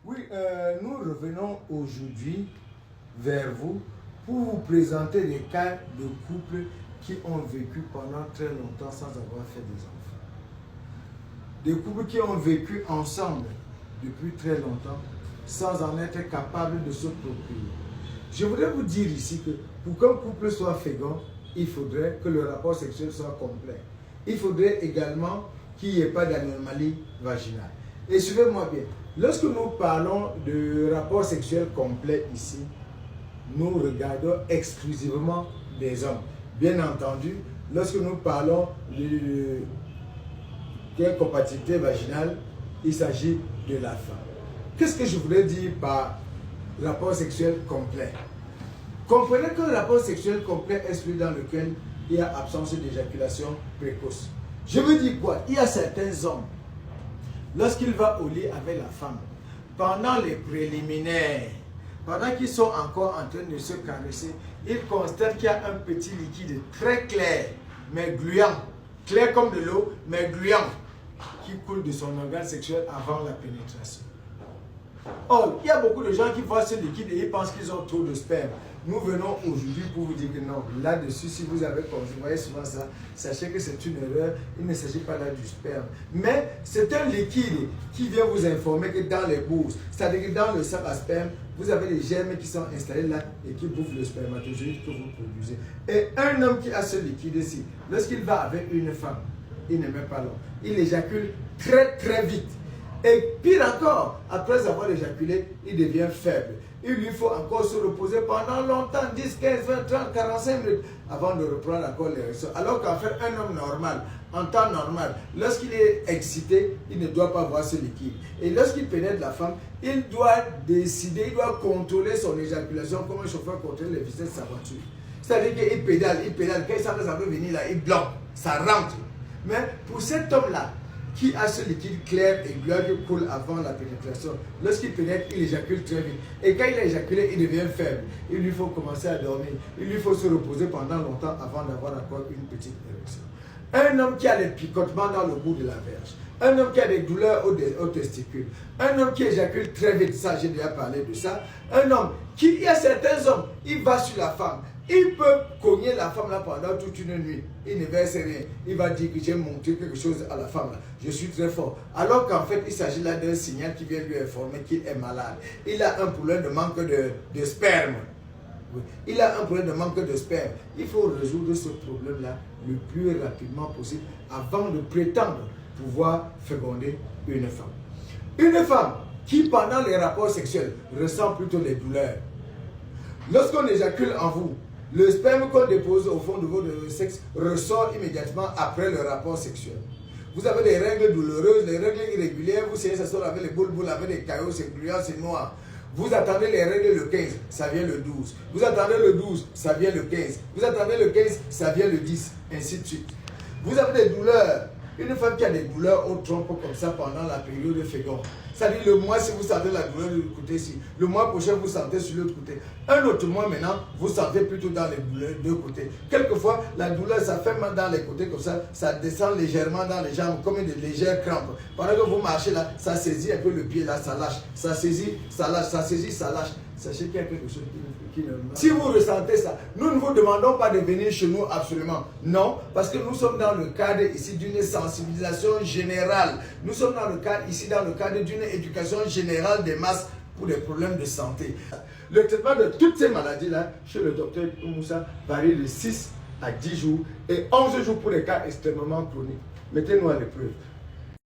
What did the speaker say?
Oui, nous revenons aujourd'hui vers vous pour vous présenter des cas de couples qui ont vécu pendant très longtemps sans avoir fait des enfants. Des couples qui ont vécu ensemble depuis très longtemps sans en être capables de se procréer. Je voudrais vous dire ici que pour qu'un couple soit fécond, il faudrait que le rapport sexuel soit complet. Il faudrait également qu'il n'y ait pas d'anomalie vaginale. Et suivez-moi bien, lorsque nous parlons de rapport sexuel complet ici, nous regardons exclusivement des hommes. Bien entendu, lorsque nous parlons d'incompatibilité vaginale, il s'agit de la femme. Qu'est-ce que je voulais dire par rapport sexuel complet? Comprenez que le rapport sexuel complet est celui dans lequel il y a absence d'éjaculation précoce. Je veux dire quoi? Il y a certains hommes, lorsqu'il va au lit avec la femme, pendant les préliminaires, pendant qu'ils sont encore en train de se caresser, ils constatent qu'il y a un petit liquide très clair, mais gluant, clair comme de l'eau, mais gluant, qui coule de son organe sexuel avant la pénétration. Or, il y a beaucoup de gens qui voient ce liquide et ils pensent qu'ils ont trop de sperme. Nous venons aujourd'hui pour vous dire que non, là-dessus, si vous avez voyez souvent ça, sachez que c'est une erreur, il ne s'agit pas là du sperme. Mais c'est un liquide qui vient vous informer que dans les bourses, c'est-à-dire que dans le sac à sperme, vous avez des germes qui sont installés là et qui bouffent le spermatozoïde que vous produisez. Et un homme qui a ce liquide-ci, lorsqu'il va avec une femme, il ne met pas long, il éjacule très très vite. Et pire encore, après avoir éjaculé, il devient faible. Il lui faut encore se reposer pendant longtemps, 10, 15, 20, 30, 45 minutes, avant de reprendre encore l'érection. Alors qu'en fait, un homme normal, en temps normal, lorsqu'il est excité, il ne doit pas voir ce liquide. Et lorsqu'il pénètre la femme, il doit décider, il doit contrôler son éjaculation comme un chauffeur contrôle les vitesses de sa voiture. C'est-à-dire qu'il pédale, quand il sent que ça veut venir là, il bloque, ça rentre. Mais pour cet homme-là, qui a ce liquide clair et gluant qui coule avant la pénétration, lorsqu'il pénètre, il éjacule très vite. Et quand il a éjaculé, il devient faible. Il lui faut commencer à dormir. Il lui faut se reposer pendant longtemps avant d'avoir encore une petite érection. Un homme qui a des picotements dans le bout de la verge, un homme qui a des douleurs aux testicules, un homme qui éjacule très vite, ça j'ai déjà parlé de ça, un homme qui, il y a certains hommes, il va sur la femme, il peut cogner la femme là pendant toute une nuit. Il ne verse rien. Il va dire que j'ai montré quelque chose à la femme là. Je suis très fort. Alors qu'en fait, il s'agit là d'un signal qui vient lui informer qu'il est malade. Il a un problème de manque de sperme. Oui. Il a un problème de manque de sperme. Il faut résoudre ce problème-là le plus rapidement possible avant de prétendre pouvoir féconder une femme. Une femme qui, pendant les rapports sexuels, ressent plutôt les douleurs. Lorsqu'on éjacule en vous, le sperme qu'on dépose au fond de votre sexe ressort immédiatement après le rapport sexuel. Vous avez des règles douloureuses, des règles irrégulières, vous savez, ça sort avec les boules, avec des caillots, c'est gluant, c'est noir. Vous attendez les règles le 15, ça vient le 12. Vous attendez le 12, ça vient le 15. Vous attendez le 15, ça vient le 10, ainsi de suite. Vous avez des douleurs. Une femme qui a des douleurs au trompe comme ça pendant la période féconde. C'est-à-dire le mois si vous sentez la douleur de l'autre côté-ci, le mois prochain vous sentez sur l'autre côté. Un autre mois maintenant, vous sentez plutôt dans les douleurs de deux côtés. Quelquefois, la douleur, ça fait mal dans les côtés comme ça descend légèrement dans les jambes comme de légères crampes. Pendant que vous marchez là, ça saisit un peu le pied là, ça lâche. Ça saisit, ça lâche, ça saisit, ça lâche. Sachez qu'il y a quelque chose qui ne marche. Si vous ressentez ça, nous ne vous demandons pas de venir chez nous absolument. Non, parce que nous sommes dans le cadre ici d'une sensibilisation générale. Nous sommes dans le cadre ici, dans le cadre d'une éducation générale des masses pour des problèmes de santé. Le traitement de toutes ces maladies-là, chez le docteur Moussa, varie de 6 à 10 jours et 11 jours pour les cas extrêmement chroniques. Mettez-nous à l'épreuve.